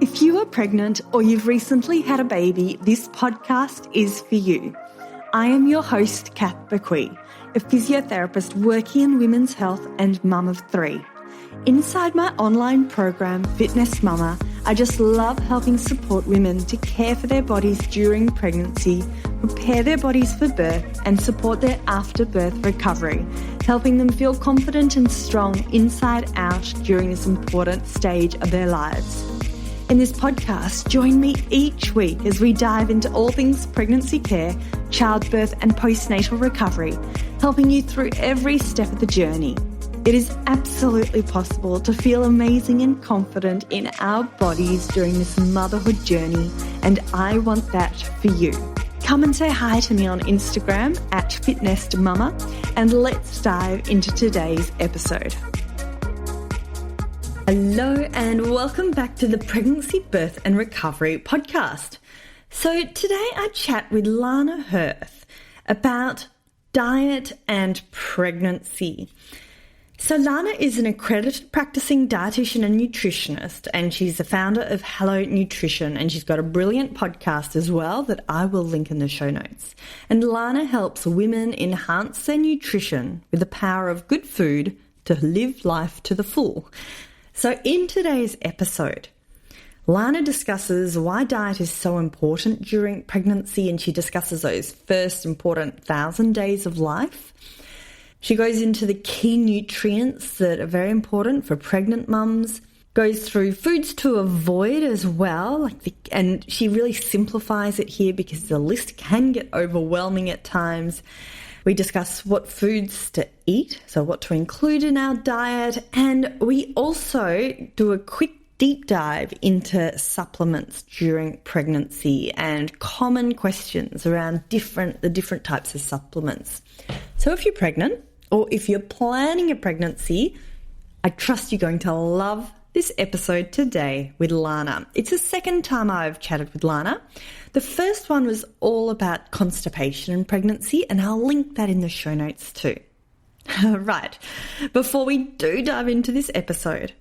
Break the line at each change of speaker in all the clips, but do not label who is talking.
If you are pregnant or you've recently had a baby, this podcast is for you. I am your host, Kath Bequee, a physiotherapist working in women's health and mum of three. Inside my online program, Fitness Mama, I just love helping support women to care for their bodies during pregnancy, prepare their bodies for birth, and support their after-birth recovery, helping them feel confident and strong inside out during this important stage of their lives. In this podcast, join me each week as we dive into all things pregnancy care, childbirth, and postnatal recovery, helping you through every step of the journey. It is absolutely possible to feel amazing and confident in our bodies during this motherhood journey, and I want that for you. Come and say hi to me on Instagram at FitnessMama, and let's dive into today's episode. Hello and welcome back to the Pregnancy, Birth and Recovery podcast. So today I chat with Lana Hirth about diet and pregnancy. So Lana is an accredited practicing dietitian and nutritionist, and she's the founder of Hello Nutrition, and she's got a brilliant podcast as well that I will link in the show notes. And Lana helps women enhance their nutrition with the power of good food to live life to the full. So in today's episode, Lana discusses why diet is so important during pregnancy, and she discusses those first important 1,000 days of life. She goes into the key nutrients that are very important for pregnant mums, goes through foods to avoid as well, and she really simplifies it here because the list can get overwhelming at times. We discuss what foods to eat, so what to include in our diet, and we also do a quick deep dive into supplements during pregnancy and common questions around the different types of supplements. So if you're pregnant or if you're planning a pregnancy, I trust you're going to love this episode today with Lana. It's the second time I've chatted with Lana. The first one was all about constipation in pregnancy, and I'll link that in the show notes too. Right, before we do dive into this episode,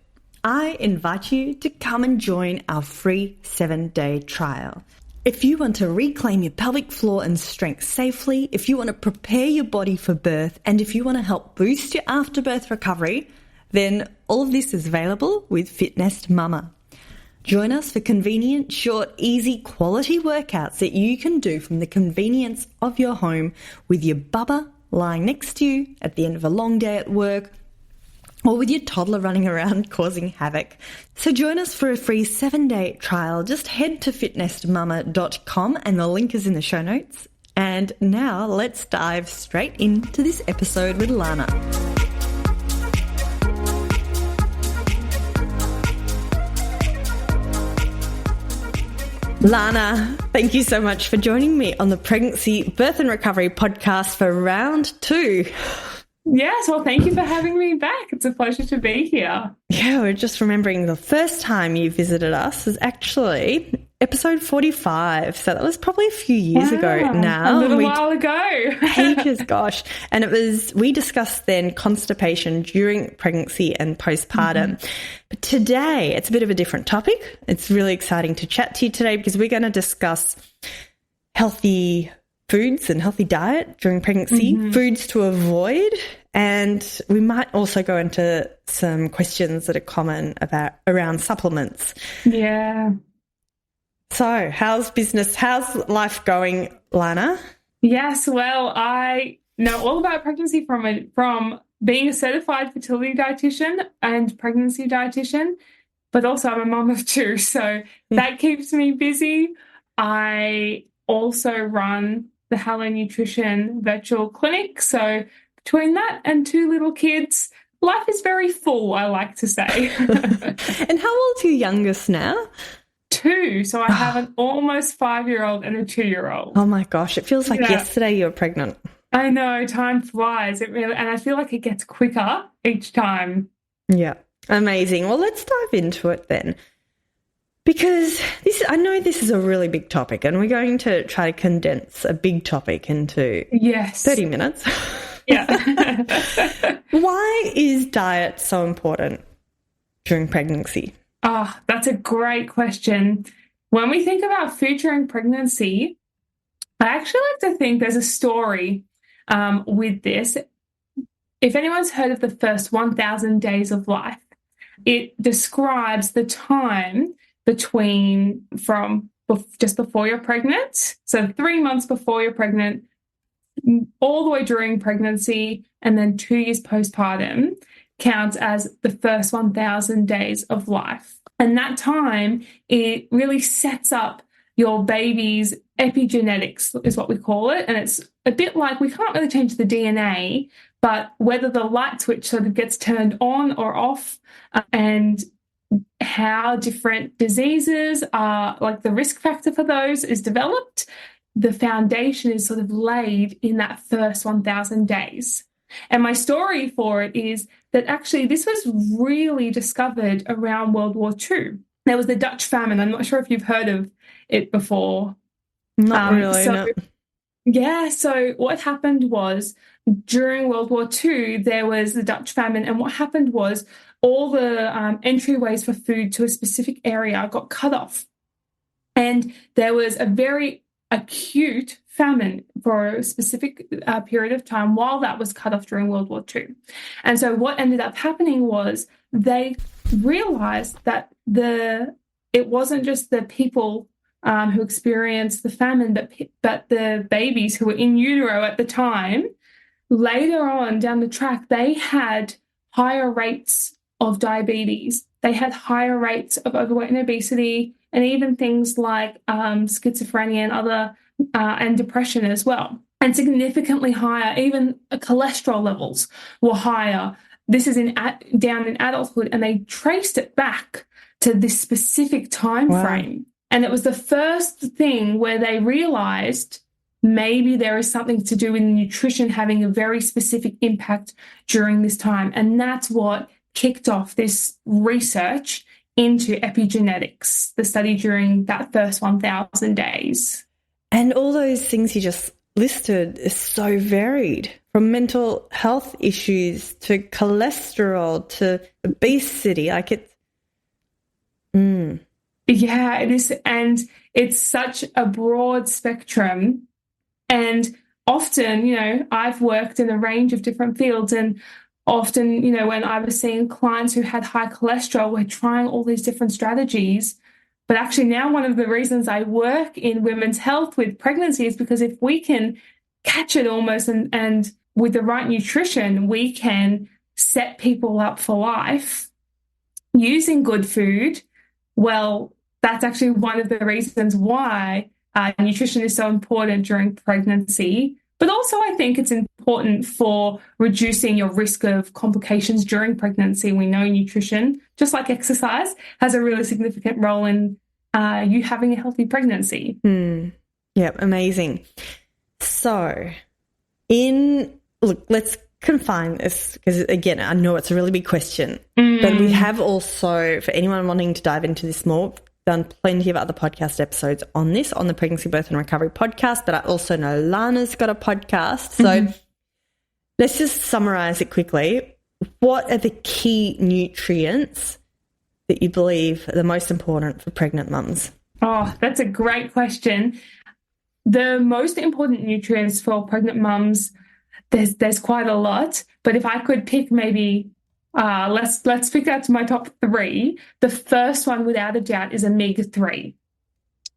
I invite you to come and join our free 7-day trial. If you want to reclaim your pelvic floor and strength safely, if you want to prepare your body for birth, and if you want to help boost your afterbirth recovery, then all of this is available with Fitness Mama. Join us for convenient, short, easy, quality workouts that you can do from the convenience of your home with your bubba lying next to you at the end of a long day at work, or with your toddler running around causing havoc. So join us for a free 7-day trial. Just head to fitnessmama.com and the link is in the show notes. And now let's dive straight into this episode with Lana. Lana, thank you so much for joining me on the Pregnancy, Birth and Recovery podcast for round 2.
Yes, well, thank you for having me back. It's a pleasure to be here.
Yeah, we're just remembering the first time you visited us was actually episode 45. So that was probably a few years ago now.
A little while ago.
Ages, gosh. And we discussed then constipation during pregnancy and postpartum. Mm-hmm. But today, it's a bit of a different topic. It's really exciting to chat to you today because we're going to discuss healthy foods and healthy diet during pregnancy, foods to avoid, and we might also go into some questions that are common around supplements.
Yeah.
So how's life going, Lana?
Yes, well, I know all about pregnancy from being a certified fertility dietitian and pregnancy dietitian, but also I'm a mum of 2, so that keeps me busy. I also run the Hello Nutrition virtual clinic. So between that and 2 little kids, life is very full, I like to say.
And how old's your youngest now?
2. So I have an almost 5-year-old and a 2-year-old.
Oh my gosh, it feels like yesterday you were pregnant.
I know, time flies. And I feel like it gets quicker each time.
Yeah, amazing. Well, let's dive into it then. Because I know this is a really big topic, and we're going to try to condense a big topic into 30 minutes.
Yeah.
Why is diet so important during pregnancy?
That's a great question. When we think about food during pregnancy, I actually like to think there's a story with this. If anyone's heard of the first 1,000 days of life, it describes the time from just before you're pregnant, so 3 months before you're pregnant, all the way during pregnancy, and then 2 years postpartum counts as the first 1,000 days of life. And that time, it really sets up your baby's epigenetics, is what we call it. And it's a bit like, we can't really change the DNA, but whether the light switch sort of gets turned on or off, and how different diseases are, like the risk factor for those is developed, the foundation is sort of laid in that first 1,000 days. And my story for it is that actually this was really discovered around World War II. There was the Dutch famine. I'm not sure if you've heard of it before.
Not really, no.
Yeah, so what happened was during World War II, there was the Dutch famine, and what happened was all the entryways for food to a specific area got cut off. And there was a very acute famine for a specific period of time while that was cut off during World War II. And so what ended up happening was they realized that it wasn't just the people who experienced the famine, but the babies who were in utero at the time. Later on down the track, they had higher rates of diabetes. They had higher rates of overweight and obesity, and even things like schizophrenia and other and depression as well, and significantly higher. Even cholesterol levels were higher. This is down in adulthood, and they traced it back to this specific time frame. And it was the first thing where they realized maybe there is something to do with nutrition having a very specific impact during this time. And that's what kicked off this research into epigenetics, the study during that first 1,000 days.
And all those things you just listed is so varied, from mental health issues to cholesterol to obesity. Like it's...
Yeah, it is. And it's such a broad spectrum. And often, I've worked in a range of different fields, and often, when I was seeing clients who had high cholesterol, we're trying all these different strategies. But actually now one of the reasons I work in women's health with pregnancy is because if we can catch it almost and with the right nutrition, we can set people up for life using good food. Well, that's actually one of the reasons why nutrition is so important during pregnancy. But also I think it's important for reducing your risk of complications during pregnancy. We know nutrition, just like exercise, has a really significant role in you having a healthy pregnancy.
Yeah, amazing. So let's confine this, because again, I know it's a really big question, but we have also, for anyone wanting to dive into this more, done plenty of other podcast episodes on this, on the Pregnancy, Birth and Recovery podcast, but I also know Lana's got a podcast. So let's just summarize it quickly. What are the key nutrients that you believe are the most important for pregnant mums?
Oh, that's a great question. The most important nutrients for pregnant mums, there's quite a lot, but if I could pick maybe let's pick out to my top 3. The first one, without a doubt, is omega-3.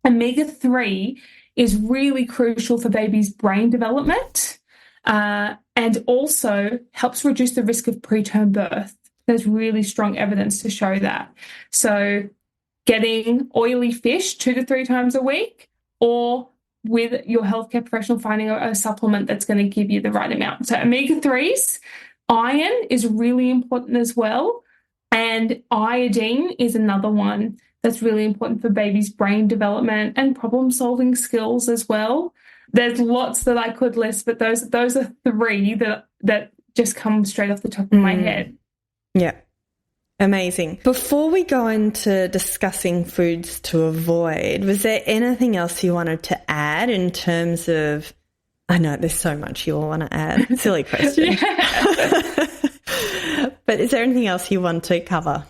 Omega-3 is really crucial for babies' brain development, and also helps reduce the risk of preterm birth. There's really strong evidence to show that. So getting oily fish 2 to 3 times a week, or with your healthcare professional finding a supplement that's going to give you the right amount. So omega-3s. Iron is really important as well, and iodine is another one that's really important for babies' brain development and problem-solving skills as well. There's lots that I could list, but those are 3 that just come straight off the top of my head.
Yeah, amazing. Before we go into discussing foods to avoid, was there anything else you wanted to add in terms of... I know there's so much you all want to add. Silly question. But is there anything else you want to cover?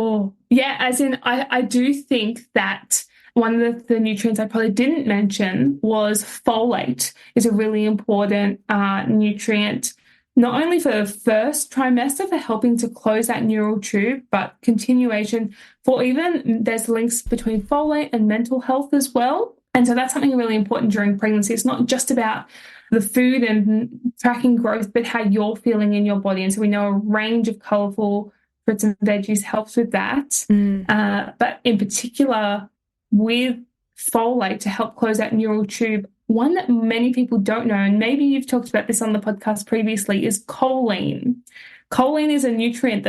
Oh, yeah, as in, I do think that one of the nutrients I probably didn't mention was folate is a really important nutrient, not only for the first trimester for helping to close that neural tube, but continuation for even there's links between folate and mental health as well. And so that's something really important during pregnancy. It's not just about the food and tracking growth, but how you're feeling in your body. And so we know a range of colorful fruits and veggies helps with that. But in particular, with folate to help close that neural tube, one that many people don't know, and maybe you've talked about this on the podcast previously, is choline. Choline is a nutrient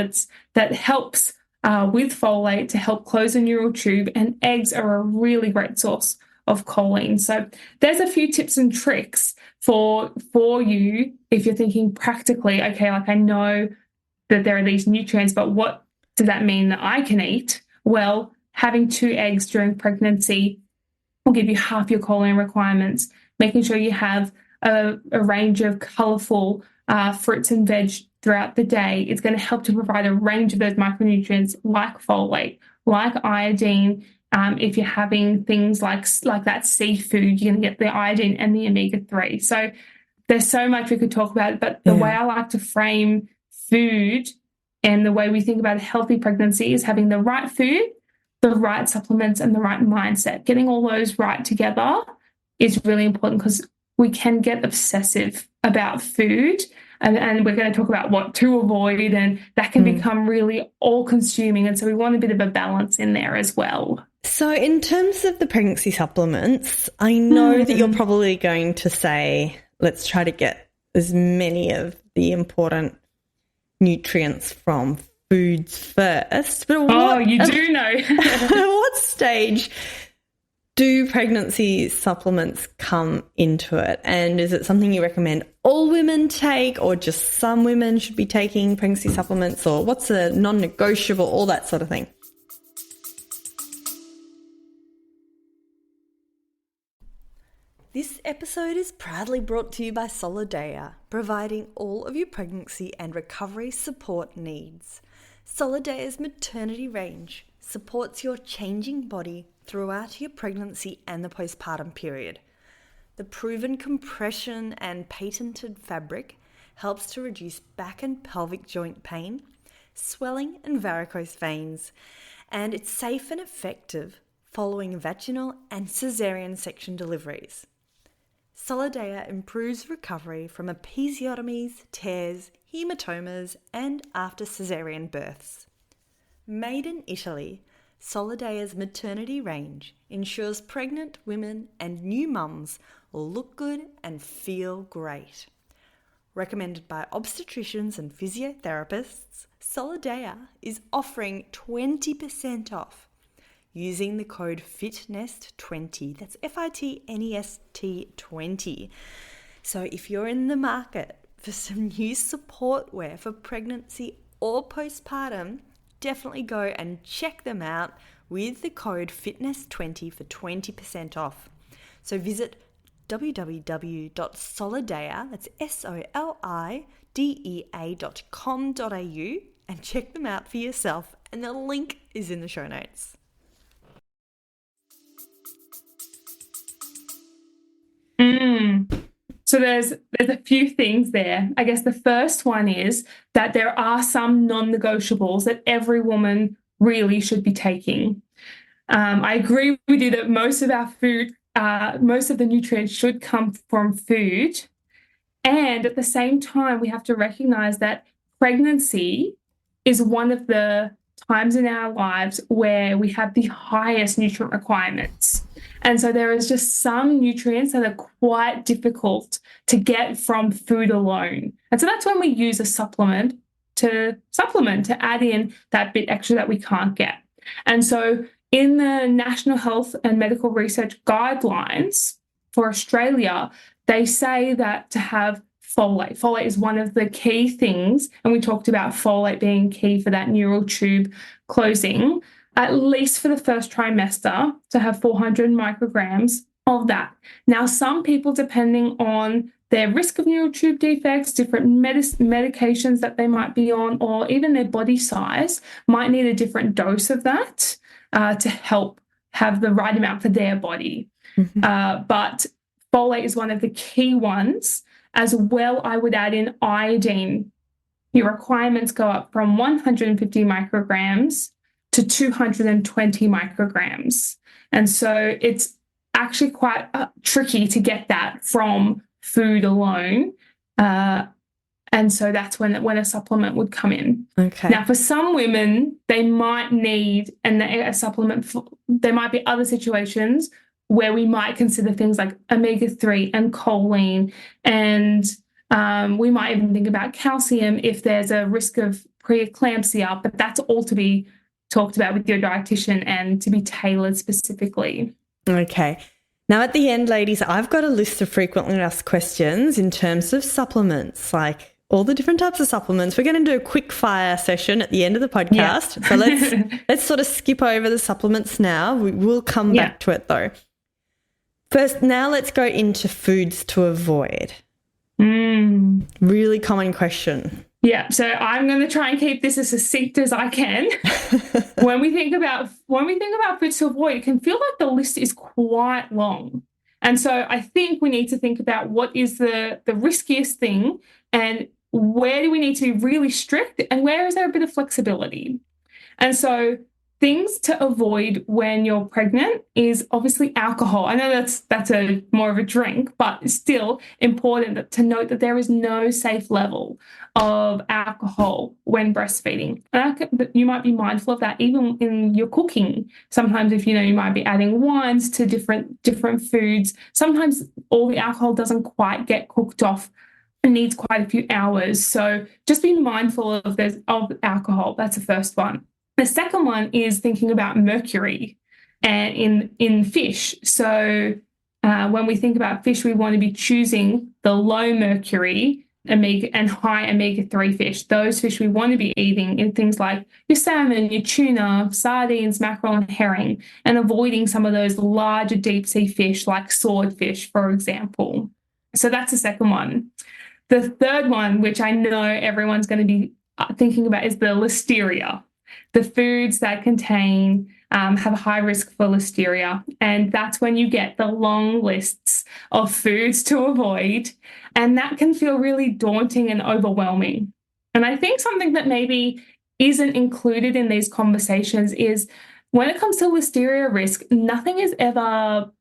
that helps with folate to help close the neural tube, and eggs are a really great source of choline. So there's a few tips and tricks for you if you're thinking practically, okay, like I know that there are these nutrients, but what does that mean that I can eat? Well, having 2 eggs during pregnancy will give you half your choline requirements. Making sure you have a range of colourful fruits and veg throughout the day is going to help to provide a range of those micronutrients like folate, like iodine. If you're having things like that seafood, you're going to get the iodine and the omega-3. So there's so much we could talk about, but the way I like to frame food and the way we think about a healthy pregnancy is having the right food, the right supplements, and the right mindset. Getting all those right together is really important because we can get obsessive about food, and we're going to talk about what to avoid, and that can become really all-consuming. And so we want a bit of a balance in there as well.
So in terms of the pregnancy supplements, I know that you're probably going to say, let's try to get as many of the important nutrients from foods first. But
you do know.
At what stage do pregnancy supplements come into it? And is it something you recommend all women take, or just some women should be taking pregnancy supplements, or what's a non-negotiable, all that sort of thing? This episode is proudly brought to you by Solidea, providing all of your pregnancy and recovery support needs. Solidea's maternity range supports your changing body throughout your pregnancy and the postpartum period. The proven compression and patented fabric helps to reduce back and pelvic joint pain, swelling and varicose veins, and it's safe and effective following vaginal and cesarean section deliveries. Solidea improves recovery from episiotomies, tears, hematomas, and after cesarean births. Made in Italy, Solidea's maternity range ensures pregnant women and new mums will look good and feel great. Recommended by obstetricians and physiotherapists, Solidea is offering 20% off using the code FITNEST20. That's FITNEST 20. So if you're in the market for some new support wear for pregnancy or postpartum, definitely go and check them out with the code FITNEST20 for 20% off. So visit www.solidea, that's solidea.com.au, and check them out for yourself, and the link is in the show notes.
So there's a few things there. I guess the first one is that there are some non-negotiables that every woman really should be taking. I agree with you that most of our food, most of the nutrients should come from food. And at the same time, we have to recognize that pregnancy is one of the times in our lives where we have the highest nutrient requirements. And so there is just some nutrients that are quite difficult to get from food alone. And so that's when we use a supplement to add in that bit extra that we can't get. And so in the National Health and Medical Research Guidelines for Australia, they say that to have folate is one of the key things, and we talked about folate being key for that neural tube closing, at least for the first trimester, to have 400 micrograms of that. Now, some people, depending on their risk of neural tube defects, different medications that they might be on, or even their body size might need a different dose of that to help have the right amount for their body. But folate is one of the key ones. As well, I would add in iodine. Your requirements go up from 150 micrograms to 220 micrograms. And so it's actually quite tricky to get that from food alone. And so that's when a supplement would come in.
Okay.
Now, for some women, they might need a supplement. There might be other situations where we might consider things like omega-3 and choline, and we might even think about calcium if there's a risk of preeclampsia, but that's all to be talked about with your dietitian and to be tailored specifically.
Okay. Now, at the end, ladies, I've got a list of frequently asked questions in terms of supplements, like all the different types of supplements. We're going to do a quick fire session at the end of the podcast. Yeah. So let's sort of skip over the supplements now. We will come back to it though. First, now let's go into foods to avoid. Really common question.
Yeah, so I'm going to try and keep this as succinct as I can. When we think about foods to avoid, it can feel like the list is quite long. And so I think we need to think about what is the riskiest thing and where do we need to be really strict and where is there a bit of flexibility. And so things to avoid when you're pregnant is obviously alcohol. I know that's a more of a drink, but it's still important to note that there is no safe level of alcohol when breastfeeding. And you might be mindful of that even in your cooking. Sometimes if you might be adding wines to different foods, sometimes all the alcohol doesn't quite get cooked off. It needs quite a few hours. So just be mindful of alcohol. That's the first one. The second one is thinking about mercury and in fish. So when we think about fish, we want to be choosing the low mercury omega and high omega-3 fish. Those fish we want to be eating in things like your salmon, your tuna, sardines, mackerel, and herring, and avoiding some of those larger deep sea fish like swordfish, for example. So that's the second one. The third one, which I know everyone's going to be thinking about, is the listeria. The foods that contain have a high risk for listeria. And that's when you get the long lists of foods to avoid. And that can feel really daunting and overwhelming. And I think something that maybe isn't included in these conversations is when it comes to listeria risk, nothing is ever,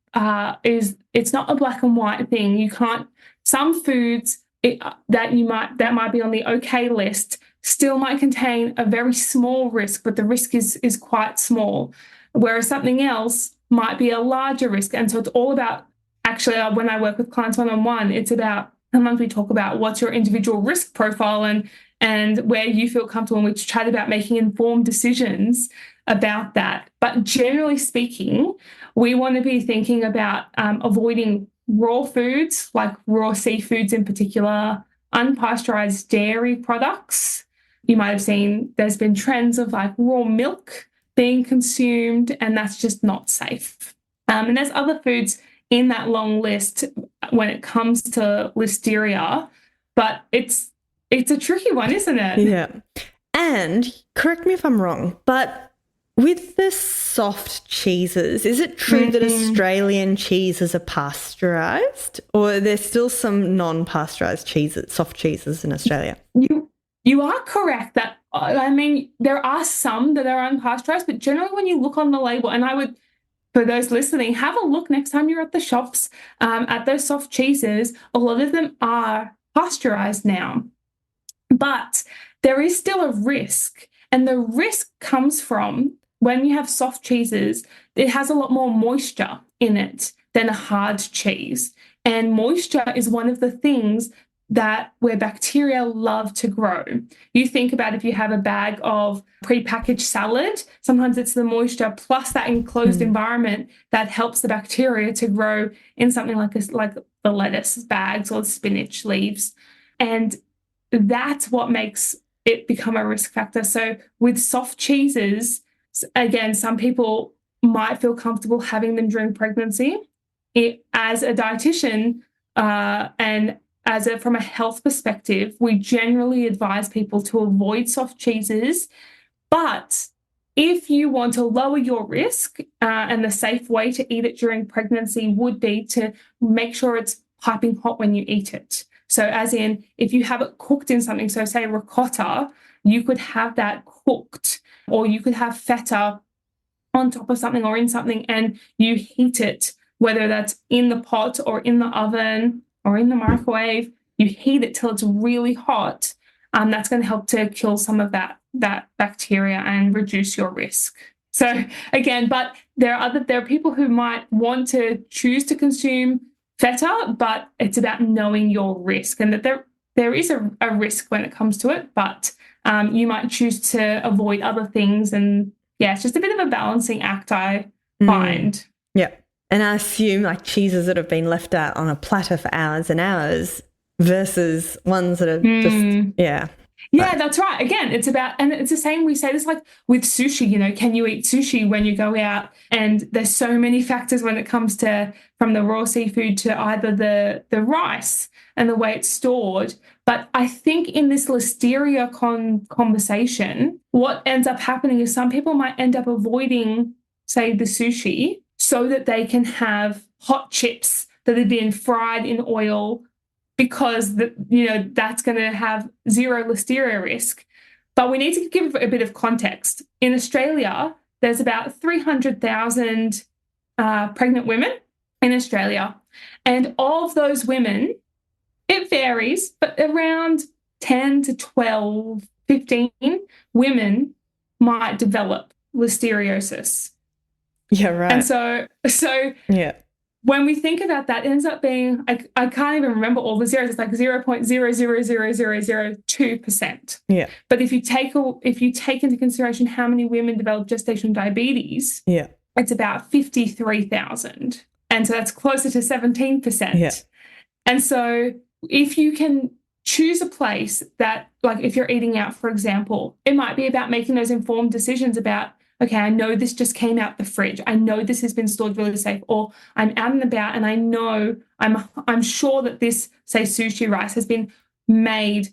it's not a black and white thing. You can't, some foods that might be on the okay list still might contain a very small risk, but the risk is quite small, whereas something else might be a larger risk. And so it's all about, actually, when I work with clients one-on-one, it's about, sometimes we talk about what's your individual risk profile and where you feel comfortable, and we chat about making informed decisions about that. But generally speaking, we want to be thinking about avoiding raw foods, like raw seafoods in particular, unpasteurized dairy products. You might have seen there's been trends of like raw milk being consumed, and that's just not safe. And there's other foods in that long list when it comes to listeria, but it's a tricky one, isn't it?
Yeah. And correct me if I'm wrong, but with the soft cheeses, is it true that Australian cheeses are pasteurized, or are there still some non-pasteurized cheeses, soft cheeses in Australia?
You are correct that, I mean, there are some that are unpasteurized, but generally when you look on the label, and I would, for those listening, have a look next time you're at the shops at those soft cheeses. A lot of them are pasteurized now, but there is still a risk, and the risk comes from when you have soft cheeses, it has a lot more moisture in it than a hard cheese, and moisture is one of the things where bacteria love to grow. You think about if you have a bag of prepackaged salad, sometimes it's the moisture plus that enclosed environment that helps the bacteria to grow in something like the lettuce bags or the spinach leaves. And that's what makes it become a risk factor. So with soft cheeses, again, some people might feel comfortable having them during pregnancy. As a dietitian and from a health perspective, we generally advise people to avoid soft cheeses. But if you want to lower your risk, and the safe way to eat it during pregnancy would be to make sure it's piping hot when you eat it. So as in, if you have it cooked in something, so say ricotta, you could have that cooked, or you could have feta on top of something or in something, and you heat it, whether that's in the pot or in the oven or in the microwave. You heat it till it's really hot. That's going to help to kill some of that bacteria and reduce your risk. So again, but there are people who might want to choose to consume feta, but it's about knowing your risk, and that there is a risk when it comes to it, but you might choose to avoid other things. And yeah, it's just a bit of a balancing act, I find.
Yeah. And I assume like cheeses that have been left out on a platter for hours and hours versus ones that are just, yeah.
Yeah, that's right. Again, it's about, and it's the same, we say this like with sushi, you know, can you eat sushi when you go out? And there's so many factors when it comes to from the raw seafood to either the rice and the way it's stored. But I think in this listeria conversation, what ends up happening is some people might end up avoiding, say, the sushi so that they can have hot chips that have been fried in oil, because that's going to have zero listeria risk. But we need to give a bit of context. In Australia, there's about 300,000 pregnant women in Australia. And of those women, it varies, but around 10 to 12, 15 women might develop listeriosis.
Yeah, right.
And so
yeah.
When we think about that, it ends up being, I can't even remember all the zeros. It's like 0.00002%.
Yeah.
But if you take into consideration how many women develop gestational diabetes,
yeah,
it's about 53,000. And so that's closer to 17%.
Yeah.
And so if you can choose a place that, like if you're eating out, for example, it might be about making those informed decisions about, okay, I know this just came out the fridge. I know this has been stored really safe, or I'm out and about and I know I'm sure that this, say, sushi rice has been made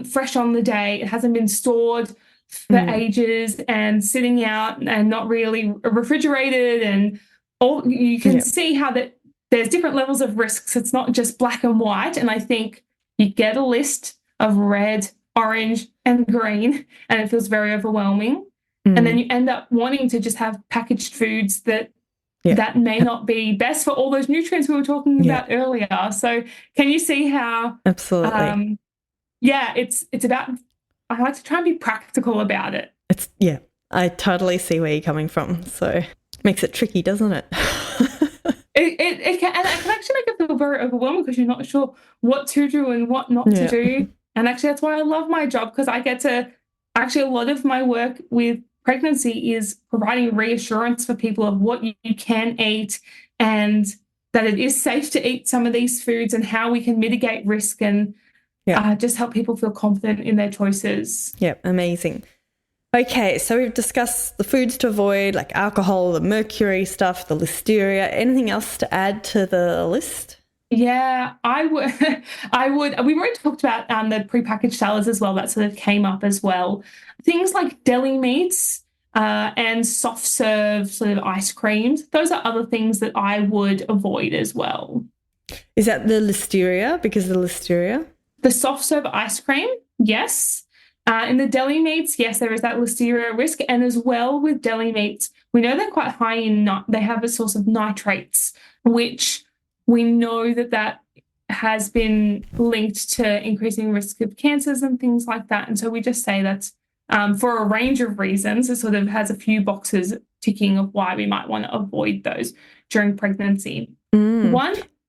fresh on the day. It hasn't been stored for ages and sitting out and not really refrigerated, and all you can see how that there's different levels of risks. It's not just black and white. And I think you get a list of red, orange, and green, and it feels very overwhelming. And then you end up wanting to just have packaged foods that may not be best for all those nutrients we were talking about earlier. So can you see how?
Absolutely.
It's about, I like to try and be practical about it.
I totally see where you're coming from. So it makes it tricky, doesn't it?
It can actually make it feel very overwhelming because you're not sure what to do and what not to do. And actually that's why I love my job, because I get to, actually a lot of my work with pregnancy is providing reassurance for people of what you can eat and that it is safe to eat some of these foods and how we can mitigate risk and just help people feel confident in their choices.
Yeah, amazing. Okay, so we've discussed the foods to avoid, like alcohol, the mercury stuff, the listeria. Anything else to add to the list?
Yeah, I would. We've already talked about the prepackaged salads as well. That sort of came up as well. Things like deli meats and soft serve sort of ice creams. Those are other things that I would avoid as well.
Is that the listeria? Because of the listeria?
The soft serve ice cream, yes. In the deli meats, yes, there is that listeria risk. And as well with deli meats, we know they're quite high in they have a source of nitrates, which we know that has been linked to increasing risk of cancers and things like that. And so we just say that for a range of reasons, it sort of has a few boxes ticking of why we might want to avoid those during pregnancy.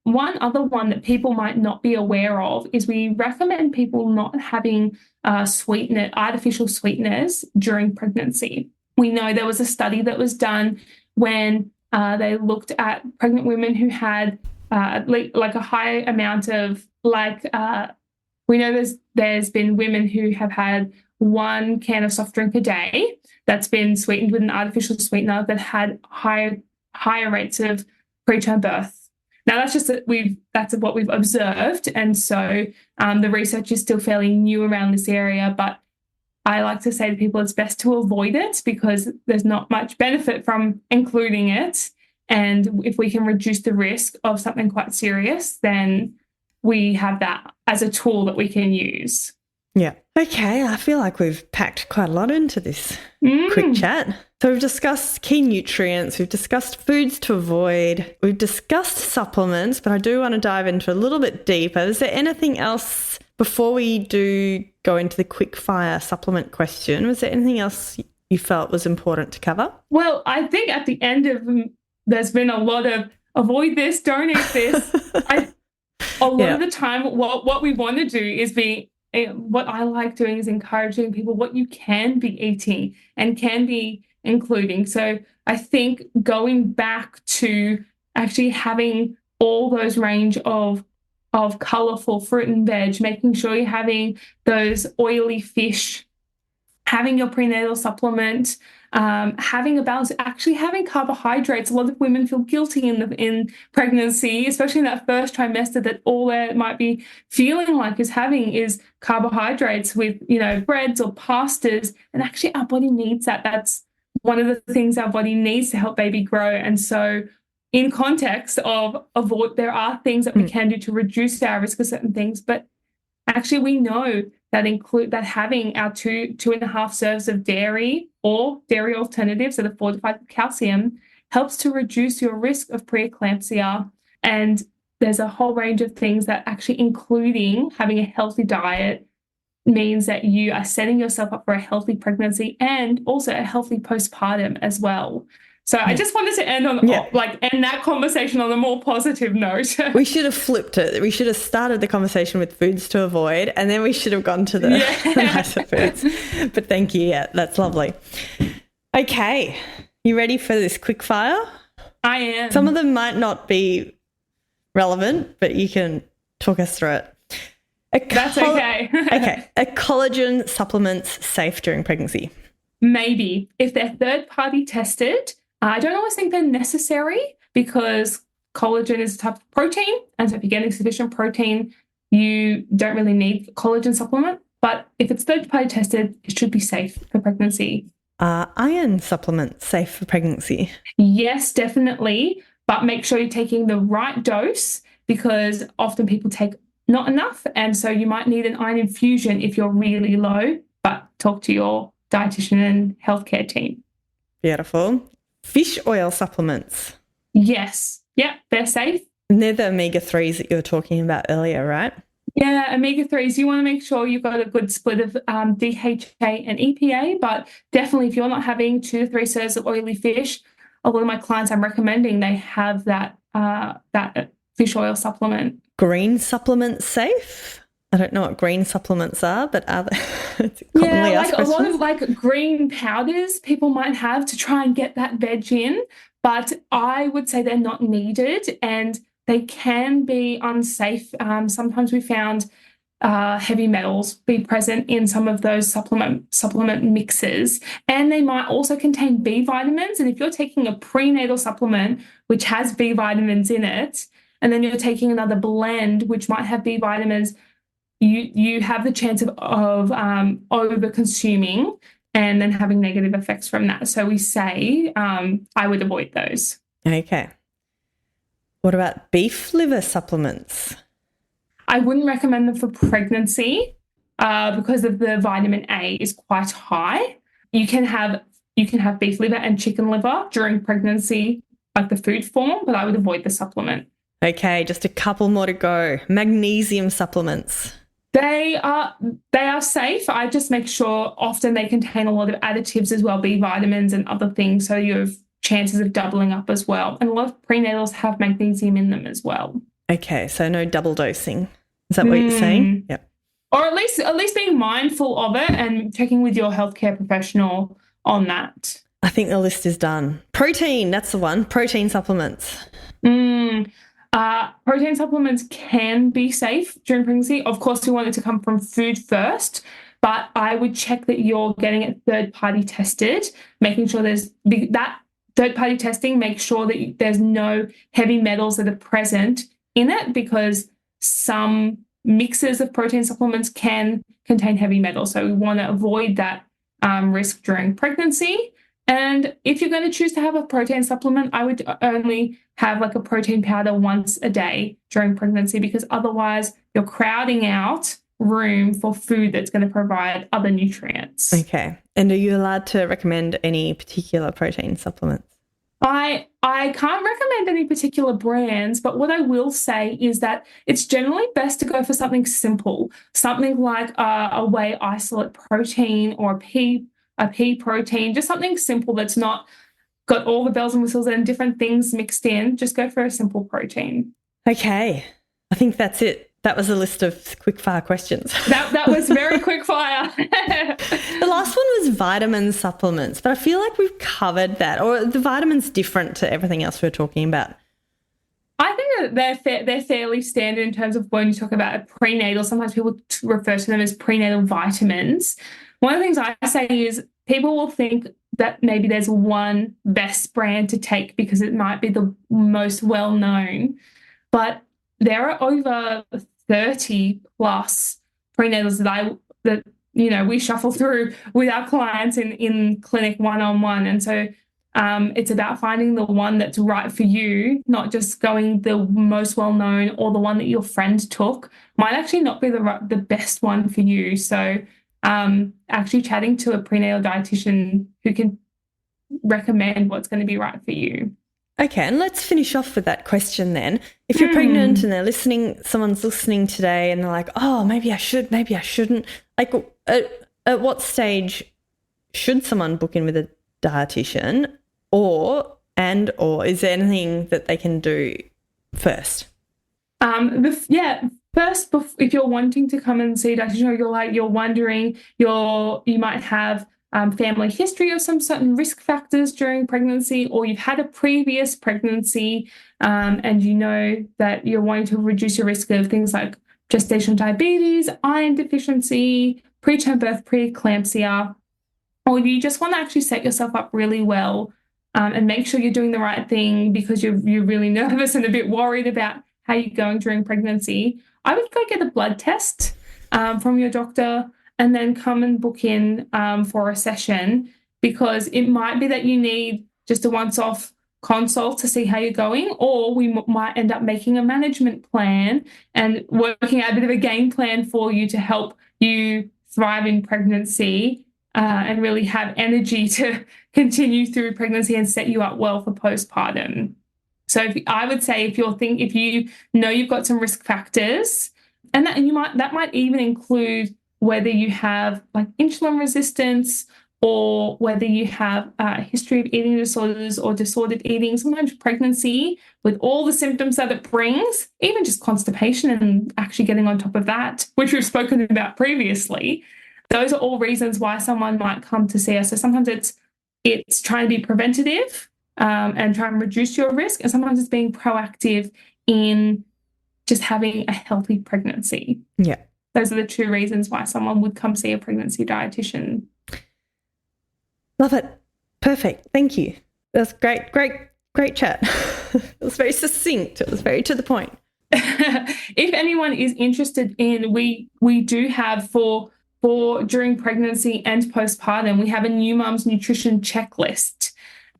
One other one that people might not be aware of is we recommend people not having artificial sweeteners during pregnancy. We know there was a study that was done when they looked at pregnant women who had like a high amount of we know there's been women who have had 1 can of soft drink a day that's been sweetened with an artificial sweetener that had higher rates of preterm birth. Now that's what we've observed, and so the research is still fairly new around this area. But I like to say to people it's best to avoid it because there's not much benefit from including it. And if we can reduce the risk of something quite serious, then we have that as a tool that we can use.
Yeah. Okay, I feel like we've packed quite a lot into this quick chat. So we've discussed key nutrients, we've discussed foods to avoid, we've discussed supplements, but I do want to dive into a little bit deeper. Is there anything else before we do go into the quick fire supplement question? Was there anything else you felt was important to cover?
Well, I think at the end of there's been a lot of avoid this, don't eat this. A lot of the time, what we want to do is what I like doing is encouraging people what you can be eating and can be including. So I think going back to actually having all those range of colourful fruit and veg, making sure you're having those oily fish, having your prenatal supplement, having a balance, actually having carbohydrates. A lot of women feel guilty in pregnancy, especially in that first trimester, that all they might be feeling like is carbohydrates with, breads or pastas. And actually our body needs that. That's one of the things our body needs to help baby grow. And so in context of avoid, there are things that we can do to reduce our risk of certain things, but actually we know that having our 2.5 serves of dairy or dairy alternatives that are fortified with calcium helps to reduce your risk of preeclampsia. And there's a whole range of things that actually, including having a healthy diet, means that you are setting yourself up for a healthy pregnancy and also a healthy postpartum as well. So I just wanted to end end that conversation on a more positive note.
We should have flipped it. We should have started the conversation with foods to avoid, and then we should have gone to the nicer foods. But thank you. Yeah, that's lovely. Okay, you ready for this quick fire?
I am.
Some of them might not be relevant, but you can talk us through it.
That's okay.
Okay, are collagen supplements safe during pregnancy?
Maybe. If they're third-party tested, I don't always think they're necessary because collagen is a type of protein. And so if you're getting sufficient protein, you don't really need a collagen supplement. But if it's third-party tested, it should be safe for pregnancy.
Are iron supplements safe for pregnancy?
Yes, definitely. But make sure you're taking the right dose because often people take not enough. And so you might need an iron infusion if you're really low, but talk to your dietitian and healthcare team.
Beautiful. Fish oil supplements.
Yes. Yeah, they're safe.
And they're the omega-3s that you were talking about earlier, right?
Yeah, omega-3s, you want to make sure you've got a good split of DHA and EPA, but definitely if you're not having 2 to 3 serves of oily fish, a lot of my clients I'm recommending they have that fish oil supplement.
Green supplements safe? I don't know what green supplements are, but are they commonly asked questions?
A lot of green powders people might have to try and get that veg in, but I would say they're not needed and they can be unsafe. Sometimes we found heavy metals be present in some of those supplement mixes, and they might also contain B vitamins. And if you're taking a prenatal supplement which has B vitamins in it, and then you're taking another blend which might have B vitamins, you have the chance of over-consuming and then having negative effects from that. So we say I would avoid those.
Okay. What about beef liver supplements?
I wouldn't recommend them for pregnancy because of the vitamin A is quite high. You can have beef liver and chicken liver during pregnancy, like the food form, but I would avoid the supplement.
Okay, just a couple more to go. Magnesium supplements.
They are safe. I just make sure often they contain a lot of additives as well, B vitamins and other things, so you have chances of doubling up as well. And a lot of prenatals have magnesium in them as well. Okay,
so no double dosing. Is that what you're saying? Yep.
Or at least being mindful of it and checking with your healthcare professional on that.
I think the list is done. Protein, that's the one. Protein supplements.
Protein supplements can be safe during pregnancy. Of course, we want it to come from food first, but I would check that you're getting it third-party tested, making sure that third-party testing makes sure that there's no heavy metals that are present in it, because some mixes of protein supplements can contain heavy metals. So we want to avoid that risk during pregnancy. And if you're going to choose to have a protein supplement, I would only have like a protein powder once a day during pregnancy, because otherwise you're crowding out room for food that's going to provide other nutrients.
Okay. And are you allowed to recommend any particular protein supplements?
I can't recommend any particular brands, but what I will say is that it's generally best to go for something simple, something like a whey isolate protein or a pea protein, just something simple that's not got all the bells and whistles and different things mixed in. Just go for a simple protein.
Okay. I think that's it. That was a list of quick-fire questions.
That was very quick-fire.
The last one was vitamin supplements, but I feel like we've covered that. Or the vitamins different to everything else we're talking about?
I think that they're fairly standard in terms of when you talk about a prenatal. Sometimes people refer to them as prenatal vitamins. One of the things I say is people will think that maybe there's one best brand to take because it might be the most well-known, but there are over 30 plus prenatals that we shuffle through with our clients in clinic one-on-one. And so it's about finding the one that's right for you, not just going the most well-known or the one that your friend took might actually not be the best one for you. So actually chatting to a prenatal dietitian who can recommend what's going to be right for you.
Okay, and let's finish off with that question then. If you're pregnant and someone's listening today and they're like, oh, maybe I should, maybe I shouldn't. Like, at what stage should someone book in with a dietitian, or is there anything that they can do first? First, if you're wanting to come and see a dietitian, or you're wondering, you might have family history of some certain risk factors during pregnancy, or you've had a previous pregnancy and you know that you're wanting to reduce your risk of things like gestational diabetes, iron deficiency, preterm birth, preeclampsia, or you just want to actually set yourself up really well and make sure you're doing the right thing because you're really nervous and a bit worried about how you're going during pregnancy, I would go get a blood test from your doctor and then come and book in for a session, because it might be that you need just a once-off consult to see how you're going, or we might end up making a management plan and working out a bit of a game plan for you to help you thrive in pregnancy and really have energy to continue through pregnancy and set you up well for postpartum. So I would say if you know you've got some risk factors, and that might even include whether you have like insulin resistance, or whether you have a history of eating disorders or disordered eating. Sometimes pregnancy, with all the symptoms that it brings, even just constipation and actually getting on top of that, which we've spoken about previously, those are all reasons why someone might come to see us. So sometimes it's trying to be preventative and try and reduce your risk, and sometimes it's being proactive in just having a healthy pregnancy. Yeah.
Those are the two reasons why someone would come see a pregnancy dietitian.
Love it. Perfect. Thank you. That's great chat. It was very succinct. It was very to the point.
If anyone is interested in, we do have for during pregnancy and postpartum, we have a new mum's nutrition checklist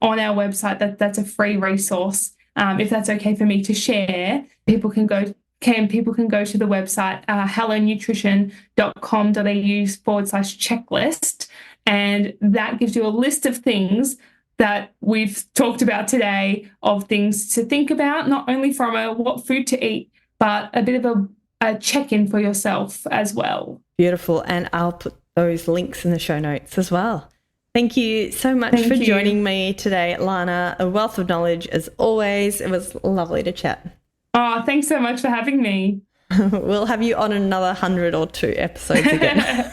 on our website. That's a free resource. If that's okay for me to share, people can go to the website hellonutrition.com.au/checklist, and that gives you a list of things that we've talked about today, of things to think about, not only from what food to eat, but a bit of a check-in for yourself as well.
Beautiful. And I'll put those links in the show notes as well. Thank you so much for joining me today, Lana. A wealth of knowledge as always. It was lovely to chat.
Oh, thanks so much for having me.
We'll have you on another 100 or 2 episodes again.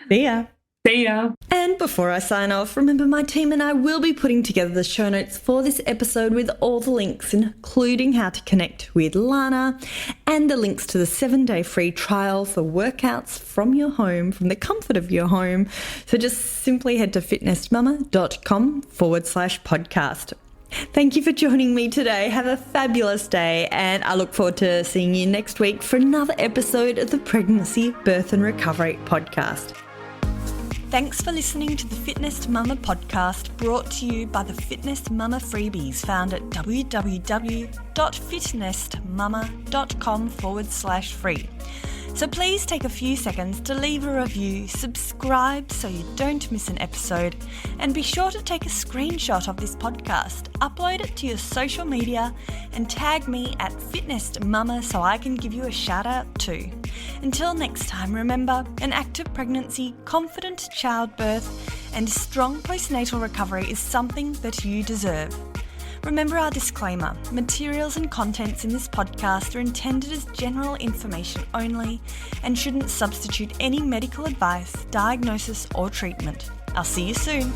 See ya.
See ya.
And before I sign off, remember my team and I will be putting together the show notes for this episode with all the links, including how to connect with Lana and the links to the 7-day free trial for workouts from your home, from the comfort of your home. So just simply head to fitnessmama.com/podcast. Thank you for joining me today. Have a fabulous day, and I look forward to seeing you next week for another episode of the Pregnancy, Birth and Recovery podcast. Thanks for listening to the Fitness Mama podcast, brought to you by the Fitness Mama freebies found at www.fitnessmama.com/free. So please take a few seconds to leave a review, subscribe so you don't miss an episode, and be sure to take a screenshot of this podcast, upload it to your social media, and tag me at Fitness Mama so I can give you a shout out too. Until next time, remember, an active pregnancy, confident childbirth, and strong postnatal recovery is something that you deserve. Remember our disclaimer: materials and contents in this podcast are intended as general information only and shouldn't substitute any medical advice, diagnosis, or treatment. I'll see you soon.